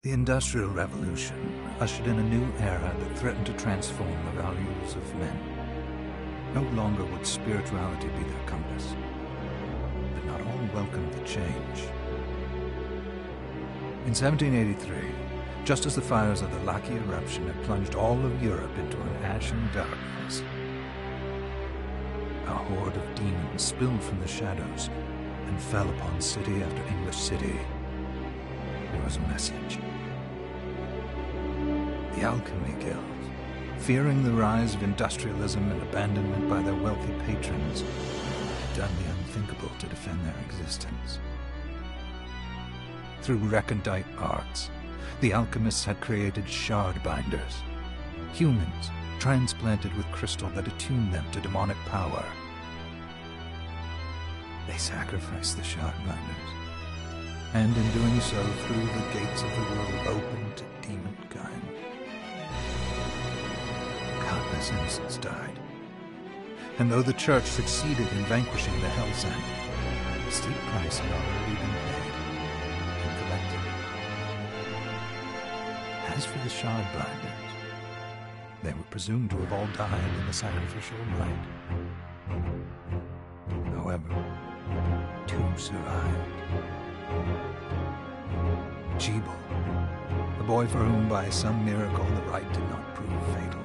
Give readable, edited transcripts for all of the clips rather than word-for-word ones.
The Industrial Revolution ushered in a new era that threatened to transform the values of men. No longer would spirituality be their compass, but not all welcomed the change. In 1783, just as the fires of the Laki eruption had plunged all of Europe into an ashen darkness, a horde of demons spilled from the shadows and fell upon city after English city. There was a message. The Alchemy Guild, fearing the rise of industrialism and abandonment by their wealthy patrons, had done the unthinkable to defend their existence. Through recondite arts, the alchemists had created shard binders, humans transplanted with crystal that attuned them to demonic power. They sacrificed the shard binders, and in doing so threw the gates of the world open to demonkind. Countless innocents died, and though the Church succeeded in vanquishing the Hell's End, a steep price had already been paid and collected. As for the shard binders, they were presumed to have all died in the sacrificial rite. However, two survived. Jebel, the boy for whom by some miracle the rite did not prove fatal.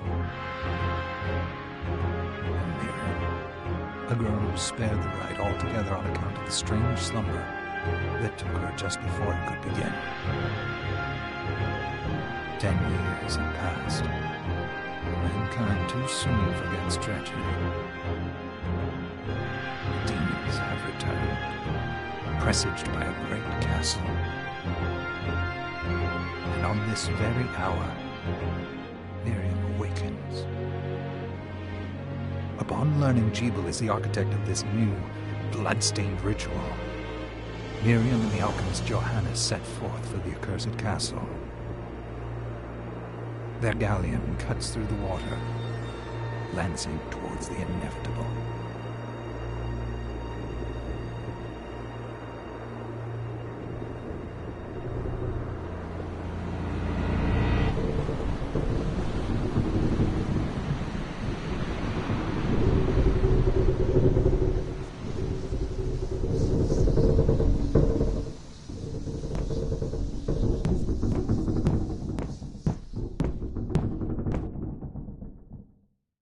And Miriam, a girl who was spared the rite altogether on account of the strange slumber that took her just before it could begin. 10 years had passed. Mankind too soon forgets tragedy. The demons have returned, presaged by a great castle. And on this very hour, Miriam awakens. Upon learning Jebel is the architect of this new, bloodstained ritual, Miriam and the alchemist Johannes set forth for the accursed castle. Their galleon cuts through the water, lancing towards the inevitable.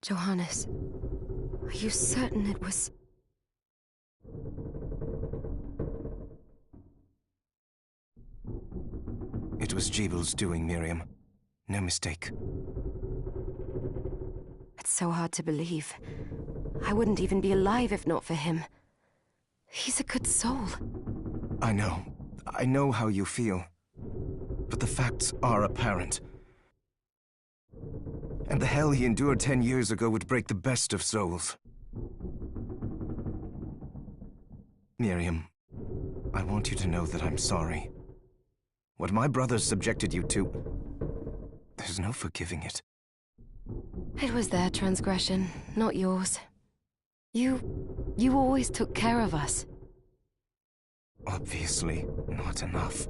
Johannes, are you certain it was... It was Jebel's doing, Miriam. No mistake. It's so hard to believe. I wouldn't even be alive if not for him. He's a good soul. I know. I know how you feel. But the facts are apparent. And the hell he endured 10 years ago would break the best of souls. Miriam, I want you to know that I'm sorry. What my brothers subjected you to, there's no forgiving it. It was their transgression, not yours. You always took care of us. Obviously, not enough.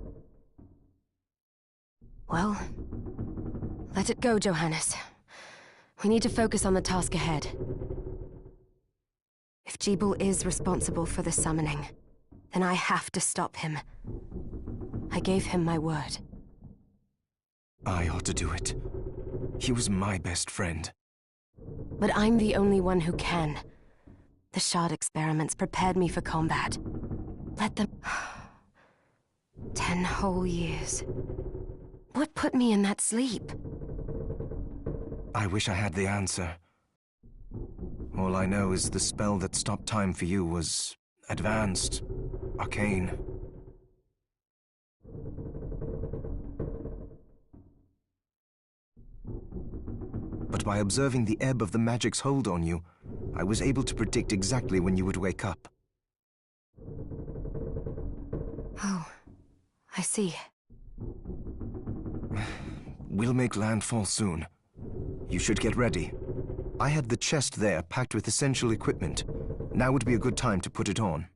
Well, let it go, Johannes. We need to focus on the task ahead. If Jebel is responsible for the summoning, then I have to stop him. I gave him my word. I ought to do it. He was my best friend. But I'm the only one who can. The shard experiments prepared me for combat. Let them... 10 whole years. What put me in that sleep? I wish I had the answer. All I know is the spell that stopped time for you was advanced, arcane. But by observing the ebb of the magic's hold on you, I was able to predict exactly when you would wake up. Oh, I see. We'll make landfall soon. You should get ready. I had the chest there packed with essential equipment. Now would be a good time to put it on.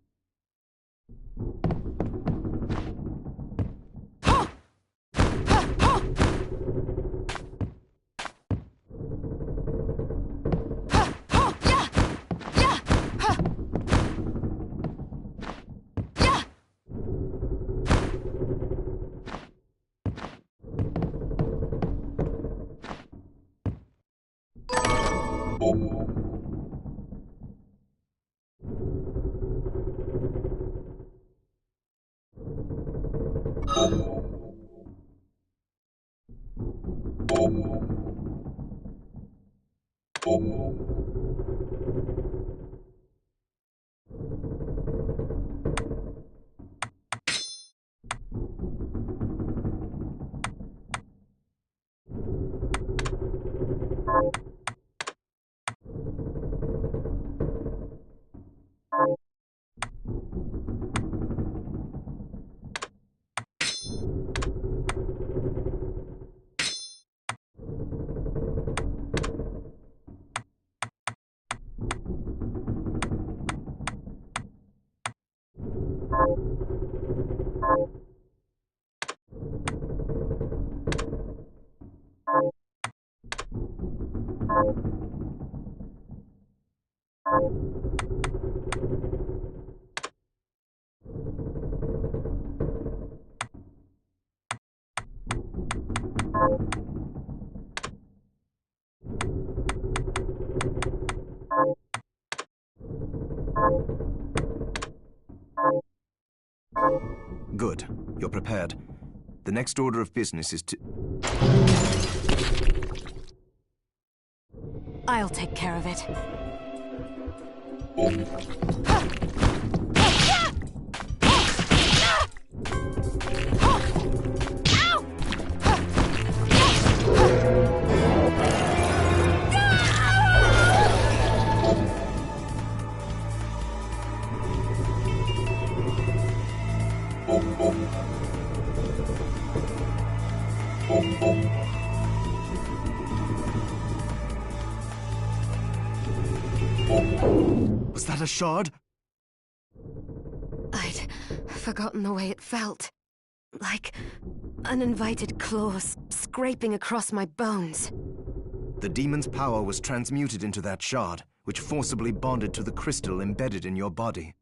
Good. You're prepared. The next order of business is to... I'll take care of it. Was that a shard? I'd forgotten the way it felt. Like uninvited claws scraping across my bones. The demon's power was transmuted into that shard, which forcibly bonded to the crystal embedded in your body.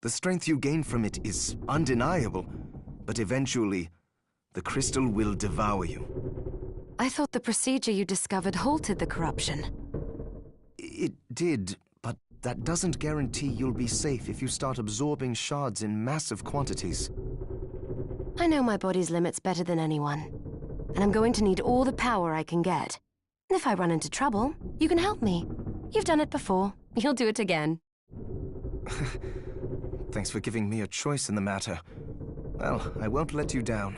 The strength you gain from it is undeniable, but eventually, the crystal will devour you. I thought the procedure you discovered halted the corruption. It did, but that doesn't guarantee you'll be safe if you start absorbing shards in massive quantities. I know my body's limits better than anyone, and I'm going to need all the power I can get. If I run into trouble, you can help me. You've done it before. You'll do it again. Thanks for giving me a choice in the matter. Well, I won't let you down.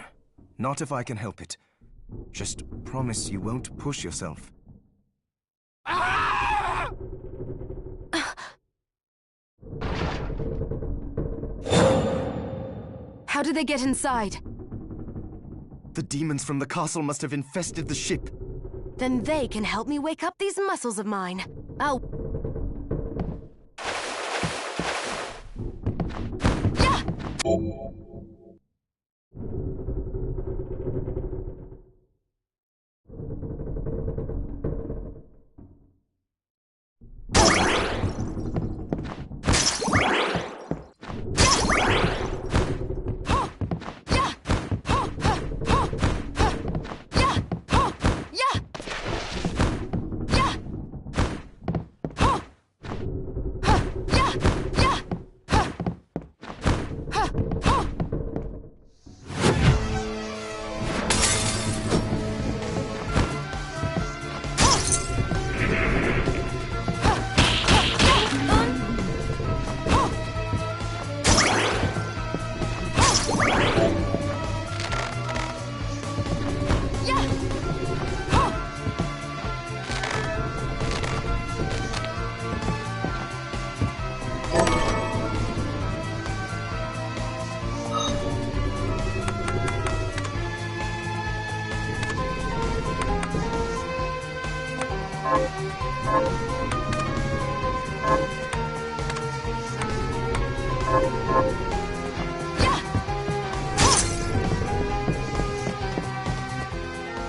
Not if I can help it. Just promise you won't push yourself. How did they get inside? The demons from the castle must have infested the ship. Then they can help me wake up these muscles of mine. I'll... Yeah!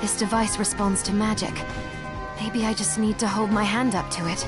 This device responds to magic. Maybe I just need to hold my hand up to it.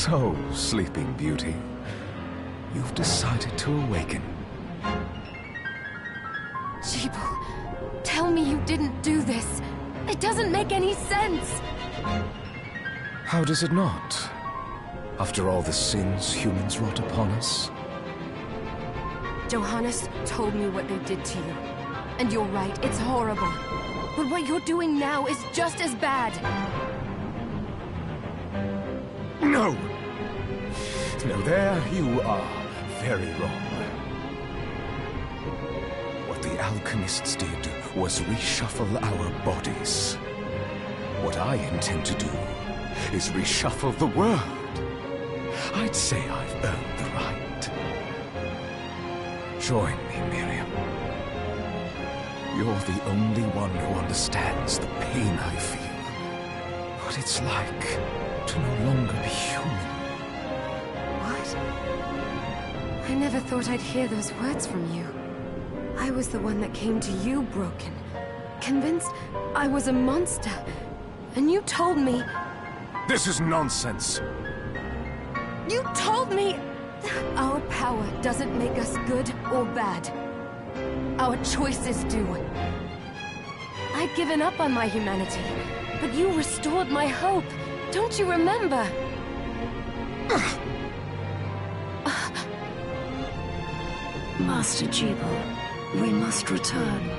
So, Sleeping Beauty, you've decided to awaken. Jeeble, tell me you didn't do this. It doesn't make any sense. How does it not? After all the sins humans wrought upon us? Johannes told me what they did to you. And you're right, it's horrible. But what you're doing now is just as bad. No! No, there you are very wrong. What the alchemists did was reshuffle our bodies. What I intend to do is reshuffle the world. I'd say I've earned the right. Join me, Miriam. You're the only one who understands the pain I feel. What it's like to no longer be human. What? I never thought I'd hear those words from you. I was the one that came to you broken, convinced I was a monster. And you told me... This is nonsense. You told me... Our power doesn't make us good or bad. Our choices do. I'd given up on my humanity, but you restored my hope. Don't you remember? Master Jeeble, we must return.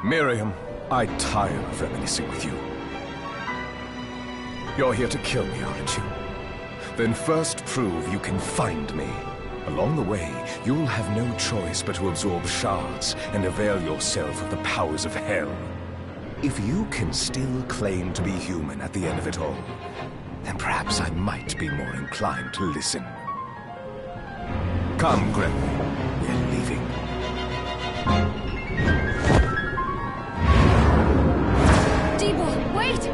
Miriam, I tire of reminiscing with you. You're here to kill me, aren't you? Then first prove you can find me. Along the way, you'll have no choice but to absorb shards and avail yourself of the powers of hell. If you can still claim to be human at the end of it all, then perhaps I might be more inclined to listen. Come, Gremlin. We're leaving. Deeble, wait!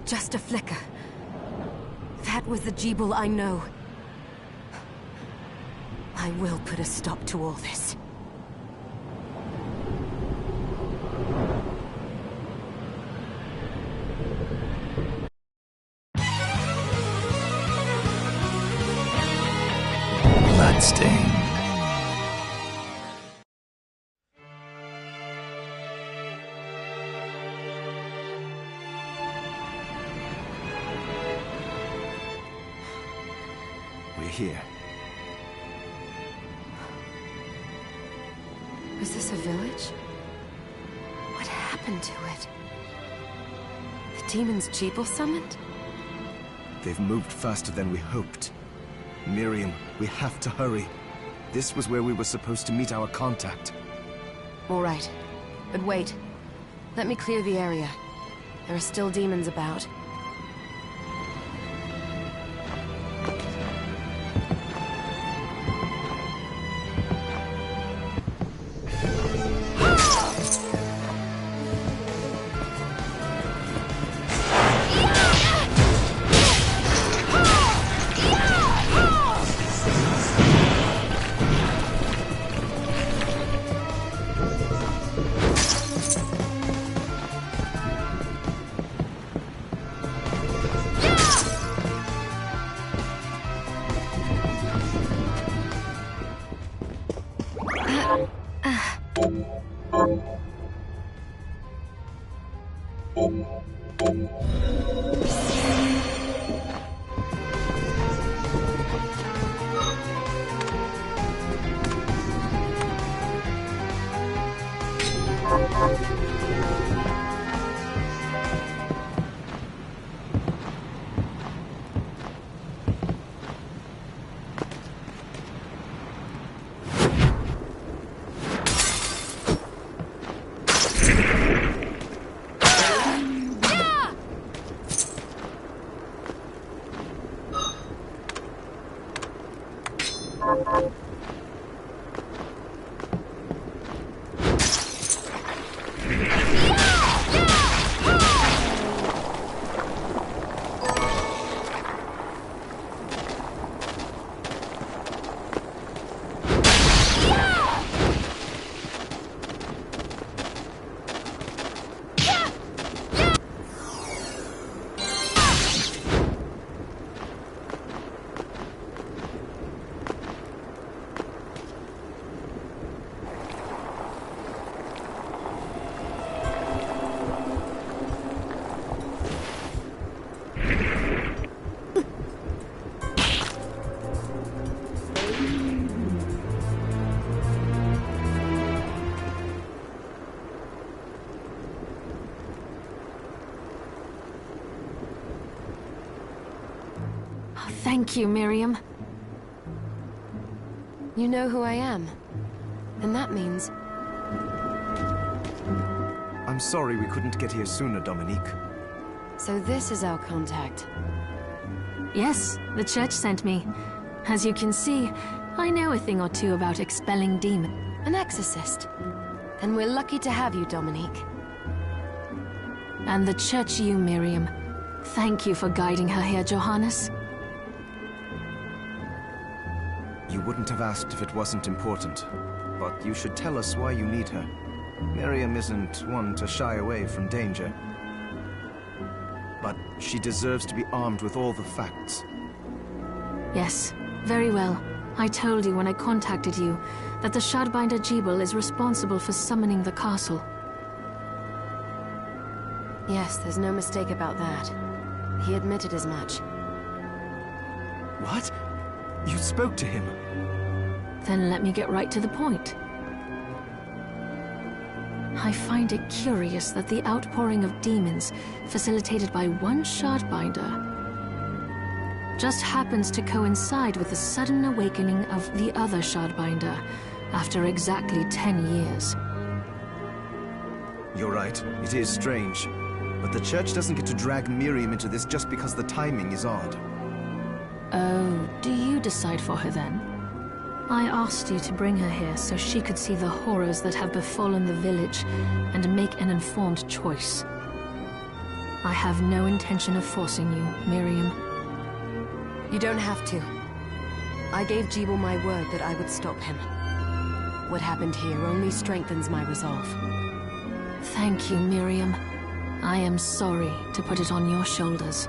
Just a flicker. That was the Jeeble I know. I will put a stop to all this. Bloodstained. We're here. Was this a village? What happened to it? The demons Jeeble summoned? They've moved faster than we hoped. Miriam, we have to hurry. This was where we were supposed to meet our contact. All right. But wait. Let me clear the area. There are still demons about. Thank you, Miriam. You know who I am. And that means... I'm sorry we couldn't get here sooner, Dominique. So this is our contact. Yes, the church sent me. As you can see, I know a thing or two about expelling demons. An exorcist. And we're lucky to have you, Dominique. And the church you, Miriam. Thank you for guiding her here, Johannes. You wouldn't have asked if it wasn't important. But you should tell us why you need her. Miriam isn't one to shy away from danger. But she deserves to be armed with all the facts. Yes, very well. I told you when I contacted you that the Shardbinder Jebel is responsible for summoning the castle. Yes, there's no mistake about that. He admitted as much. What? You spoke to him? Then let me get right to the point. I find it curious that the outpouring of demons, facilitated by one Shardbinder, just happens to coincide with the sudden awakening of the other Shardbinder, after exactly 10 years. You're right, it is strange. But the church doesn't get to drag Miriam into this just because the timing is odd. Oh, do you decide for her then? I asked you to bring her here so she could see the horrors that have befallen the village and make an informed choice. I have no intention of forcing you, Miriam. You don't have to. I gave Jebel my word that I would stop him. What happened here only strengthens my resolve. Thank you, Miriam. I am sorry to put it on your shoulders.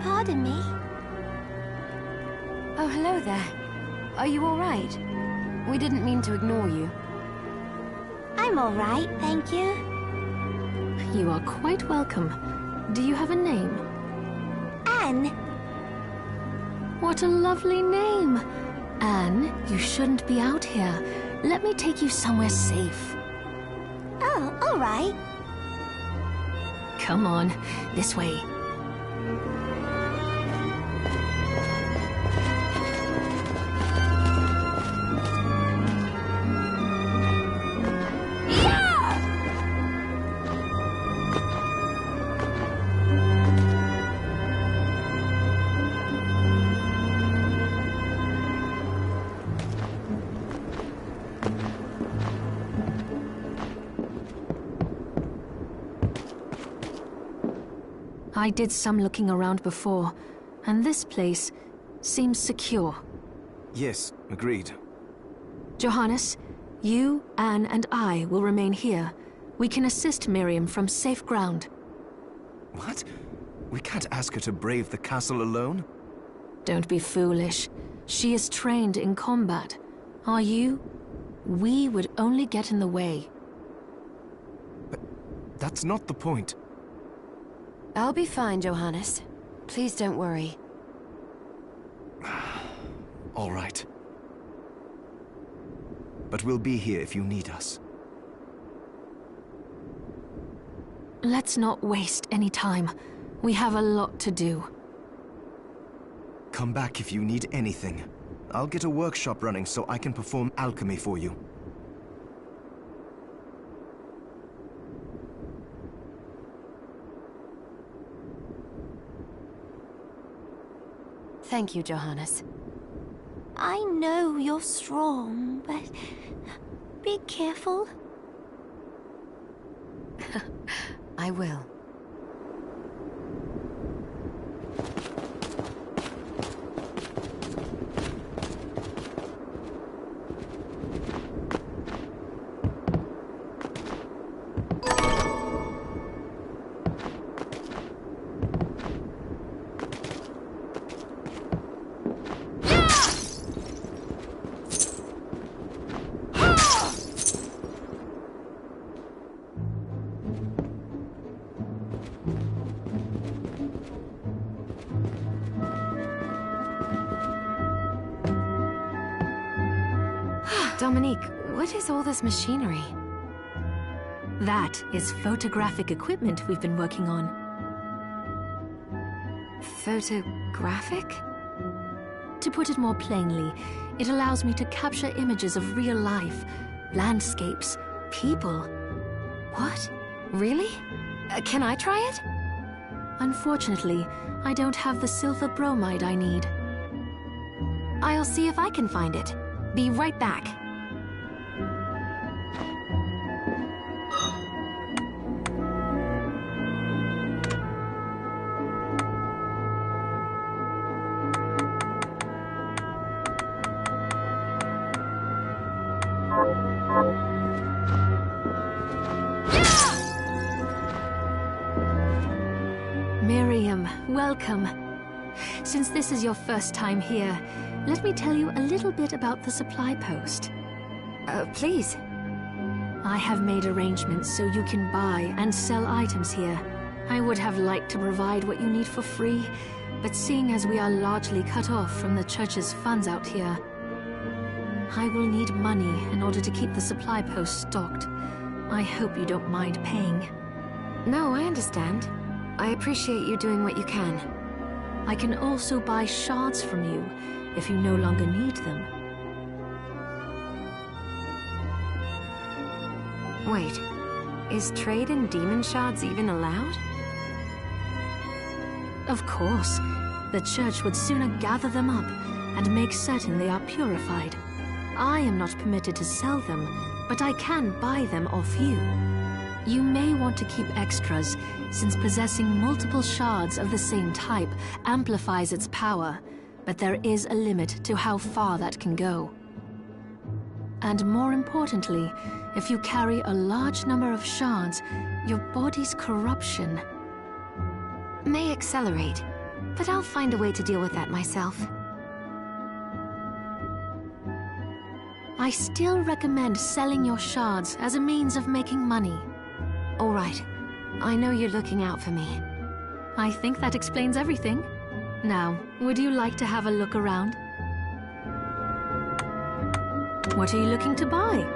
Pardon me? Oh, hello there. Are you all right? We didn't mean to ignore you. I'm all right, thank you. You are quite welcome. Do you have a name? Anne. What a lovely name! Anne, you shouldn't be out here. Let me take you somewhere safe. Oh, all right. Come on, this way. I did some looking around before, and this place seems secure. Yes, agreed. Johannes, you, Anne, and I will remain here. We can assist Miriam from safe ground. What? We can't ask her to brave the castle alone? Don't be foolish. She is trained in combat. Are you? We would only get in the way. But that's not the point. I'll be fine, Johannes. Please don't worry. All right. But we'll be here if you need us. Let's not waste any time. We have a lot to do. Come back if you need anything. I'll get a workshop running so I can perform alchemy for you. Thank you, Johannes. I know you're strong, but be careful. I will. Dominique, what is all this machinery? That is photographic equipment we've been working on. Photographic? To put it more plainly, it allows me to capture images of real life, landscapes, people. What? Really? Can I try it? Unfortunately, I don't have the silver bromide I need. I'll see if I can find it. Be right back. Miriam, welcome. Since this is your first time here, let me tell you a little bit about the supply post. Please. I have made arrangements so you can buy and sell items here. I would have liked to provide what you need for free, but seeing as we are largely cut off from the church's funds out here, I will need money in order to keep the supply post stocked. I hope you don't mind paying. No, I understand. I appreciate you doing what you can. I can also buy shards from you, if you no longer need them. Wait, is trade in demon shards even allowed? Of course. The church would sooner gather them up and make certain they are purified. I am not permitted to sell them, but I can buy them off you. You may want to keep extras, since possessing multiple shards of the same type amplifies its power, but there is a limit to how far that can go. And more importantly, if you carry a large number of shards, your body's corruption may accelerate, but I'll find a way to deal with that myself. I still recommend selling your shards as a means of making money. All right. I know you're looking out for me. I think that explains everything. Now, would you like to have a look around? What are you looking to buy?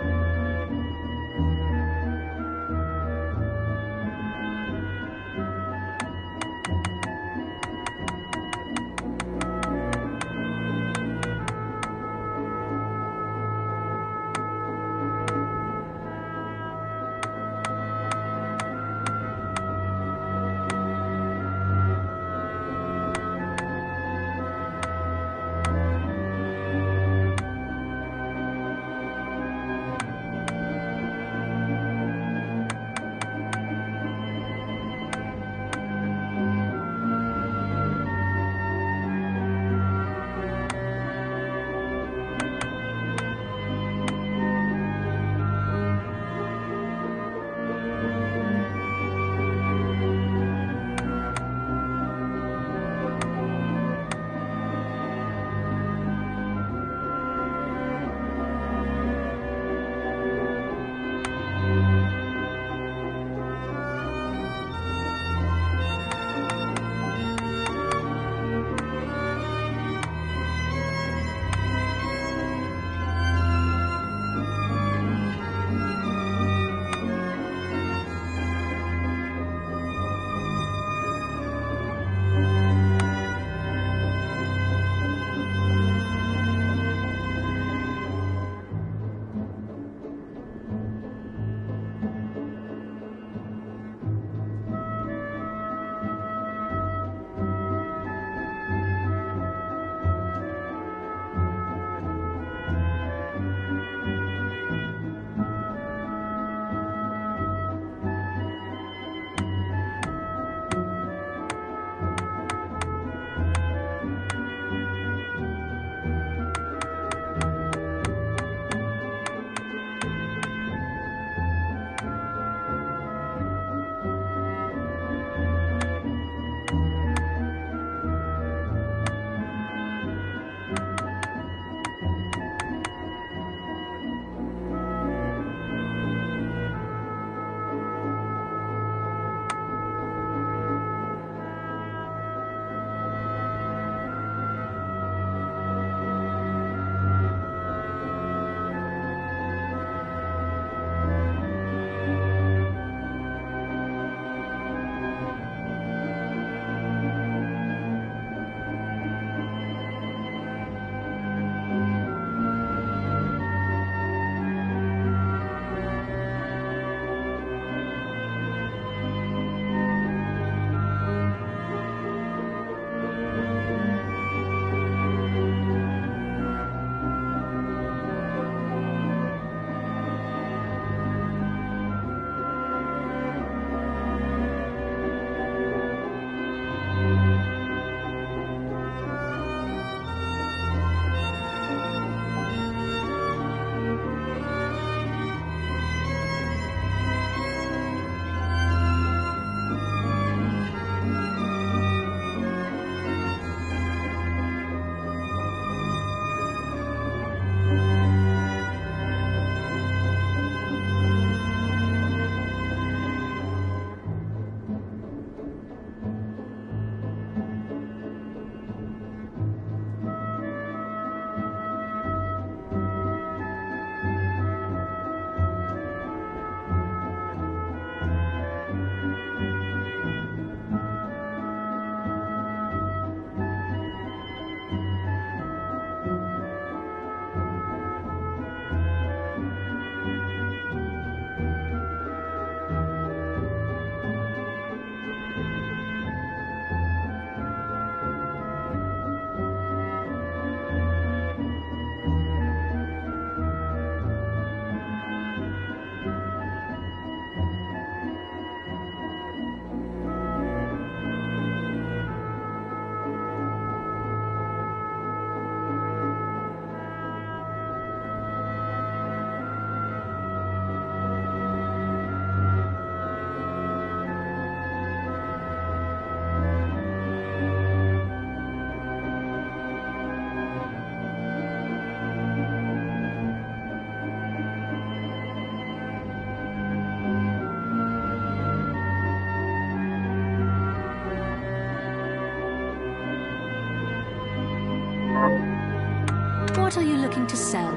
What are you looking to sell?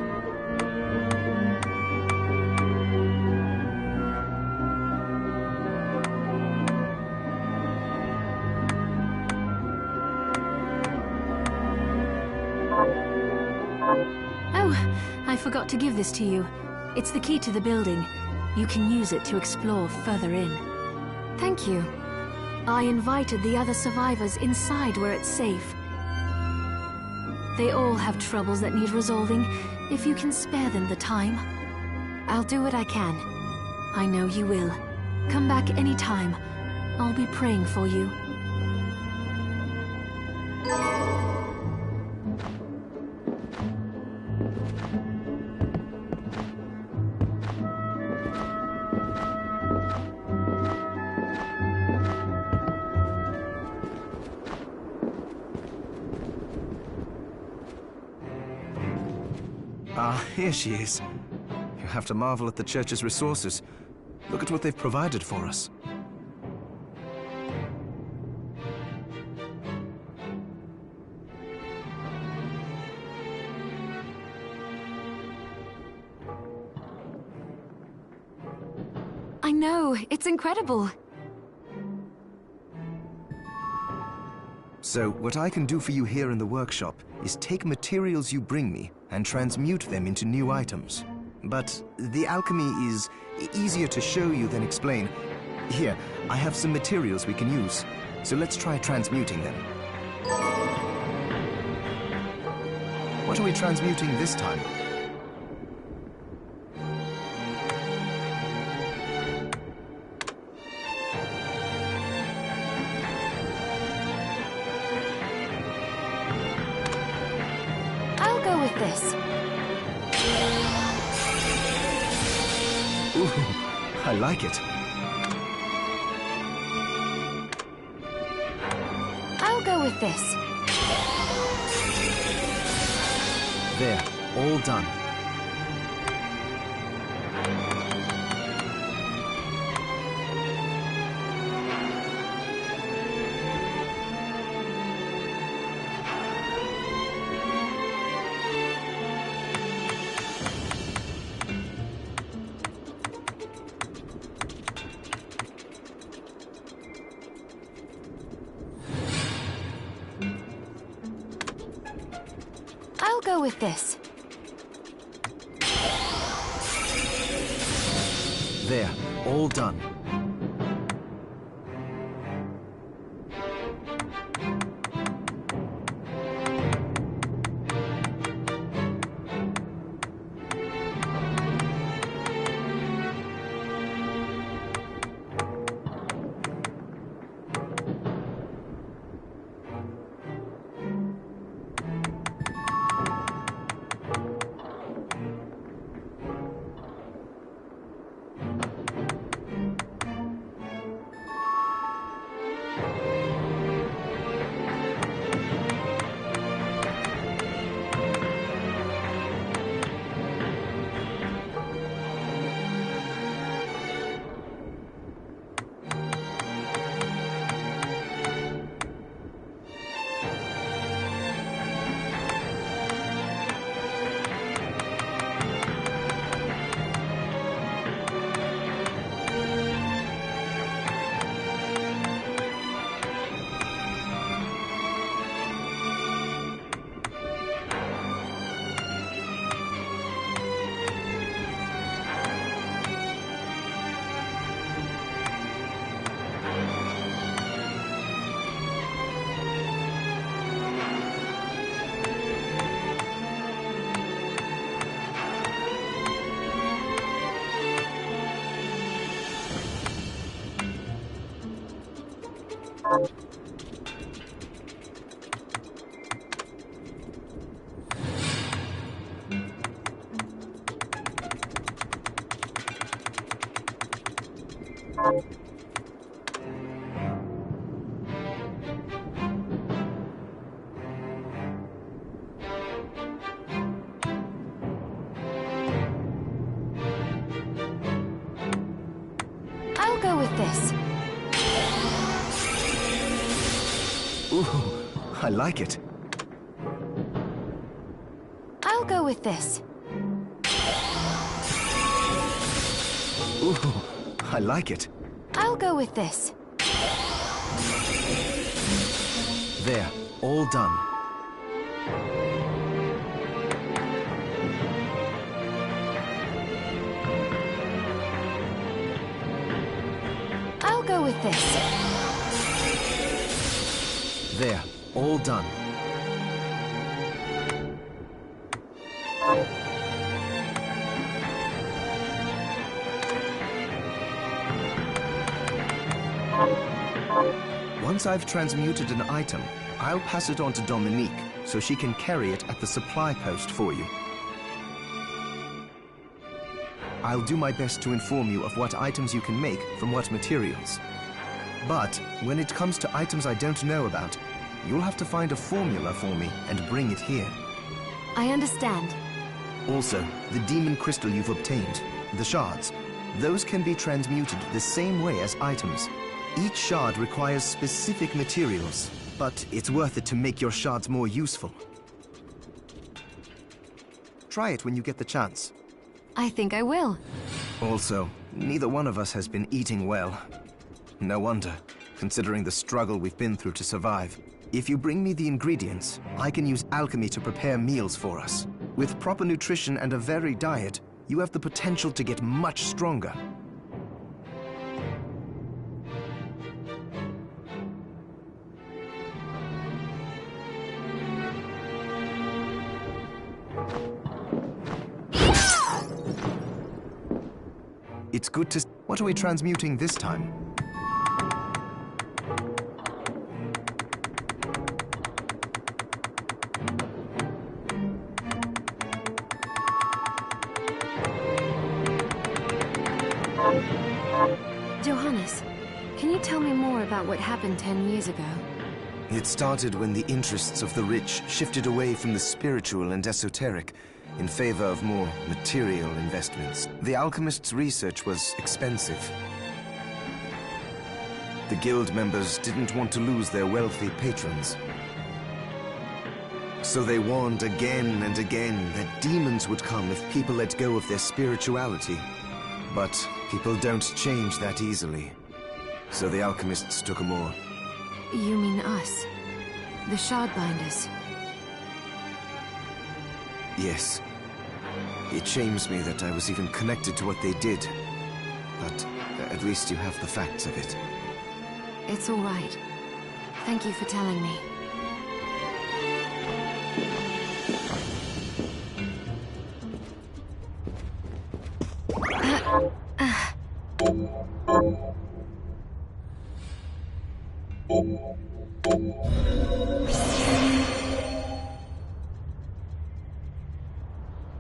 Oh, I forgot to give this to you. It's the key to the building. You can use it to explore further in. Thank you. I invited the other survivors inside where it's safe. They all have troubles that need resolving, if you can spare them the time. I'll do what I can. I know you will. Come back anytime. I'll be praying for you. Ah, here she is. You have to marvel at the church's resources. Look at what they've provided for us. I know, it's incredible. So, what I can do for you here in the workshop is take materials you bring me and transmute them into new items. But the alchemy is easier to show you than explain. Here, I have some materials we can use, so let's try transmuting them. What are we transmuting this time? I'll go with this. Ooh, I like it. I'll go with this. There, all done. I'll go with this. There, all done. I'll go with this. Ooh, I like it. I'll go with this. Ooh, I like it. I'll go with this. There, all done. I'll go with this. There, all done. Once I've transmuted an item, I'll pass it on to Dominique, so she can carry it at the supply post for you. I'll do my best to inform you of what items you can make from what materials. But when it comes to items I don't know about, you'll have to find a formula for me and bring it here. I understand. Also, the demon crystal you've obtained, the shards, those can be transmuted the same way as items. Each shard requires specific materials, but it's worth it to make your shards more useful. Try it when you get the chance. I think I will. Also, neither one of us has been eating well. No wonder, considering the struggle we've been through to survive. If you bring me the ingredients, I can use alchemy to prepare meals for us. With proper nutrition and a varied diet, you have the potential to get much stronger. It's good to... What are we transmuting this time? Johannes, can you tell me more about what happened 10 years ago? It started when the interests of the rich shifted away from the spiritual and esoteric in favor of more material investments. The alchemists' research was expensive. The guild members didn't want to lose their wealthy patrons. So they warned again and again that demons would come if people let go of their spirituality. But people don't change that easily. So the alchemists took a more... You mean us? The Shardbinders? Yes. It shames me that I was even connected to what they did. But at least you have the facts of it. It's all right. Thank you for telling me.